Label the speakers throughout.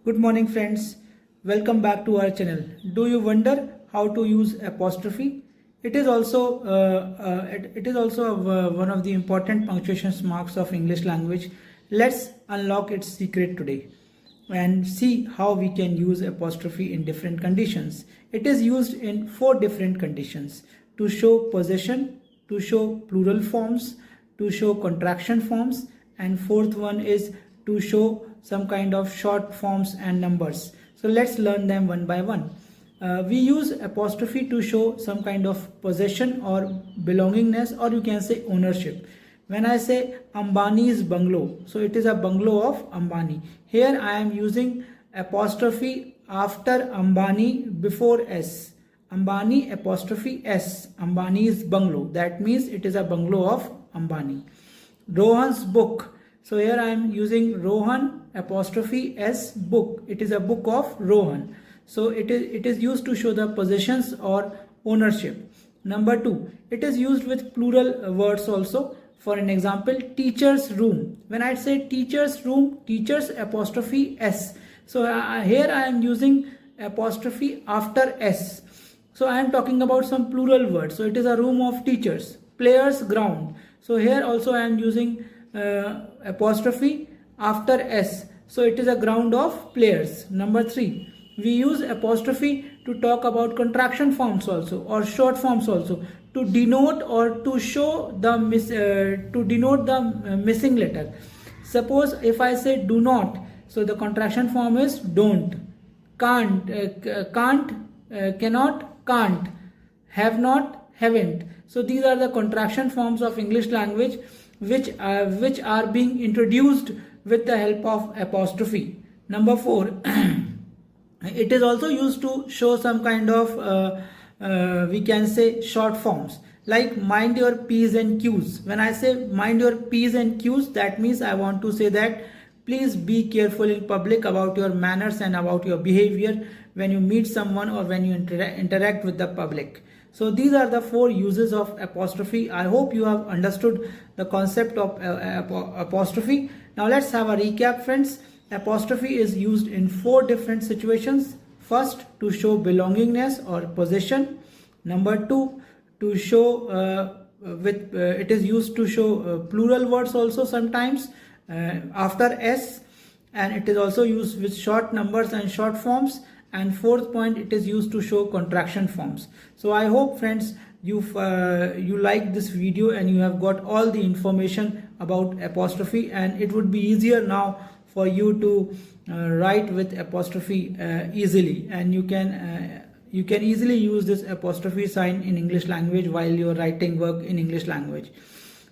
Speaker 1: Good morning friends, welcome back to our channel. Do you wonder how to use apostrophe? It is also one of the important punctuation marks of English language. Let's unlock its secret today and see how we can use apostrophe in different conditions. It is used in 4 different conditions: to show possession, to show plural forms, to show contraction forms, and fourth one is to show some kind of short forms and numbers. So let's learn them one by one. We use apostrophe to show some kind of possession or belongingness, or you can say ownership. When I say Ambani's bungalow, so it is a bungalow of Ambani. Here I am using apostrophe after Ambani before S. Ambani apostrophe S. Ambani's bungalow. That means it is a bungalow of Ambani. Rohan's book. So here I am using Rohan apostrophe S book. It is a book of Rohan. So it is used to show the possessions or ownership. Number 2, it is used with plural words also. For an example, teacher's room. When I say teacher's room, teacher's apostrophe S. So here I am using apostrophe after S. So I am talking about some plural words. So it is a room of teachers. Players ground. So here also I am using apostrophe after S. So it is a ground of players. Number 3, we use apostrophe to talk about contraction forms also, or short forms also, to denote or to show the missing letter. Suppose if I say do not, so the contraction form is don't. Can't, cannot, can't. Have not, haven't. So these are the contraction forms of English language which are being introduced with the help of apostrophe. Number 4, it is also used to show some kind of we can say short forms, like mind your P's and Q's. When I say mind your P's and Q's, that means I want to say that please be careful in public about your manners and about your behavior when you meet someone or when you interact with the public. So these are the 4 uses of apostrophe. I hope you have understood the concept of apostrophe. Now let's have a recap, friends. Apostrophe is used in 4 different situations. First, to show belongingness or possession. Number 2, to show it is used to show plural words also sometimes after S, and it is also used with short numbers and short forms. And fourth point, it is used to show contraction forms. So I hope friends you like this video and you have got all the information about apostrophe, and it would be easier now for you to write with apostrophe easily, and you can easily use this apostrophe sign in English language while you're writing work in English language.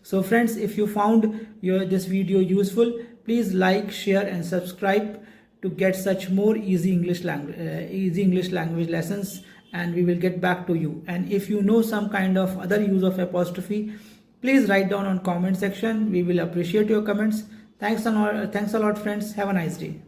Speaker 1: So friends, if you found this video useful, please like, share and subscribe to get such more easy English language lessons, and we will get back to you. And if you know some kind of other use of apostrophe, please write down on comment section. We will appreciate your comments. Thanks a lot friends. Have a nice day.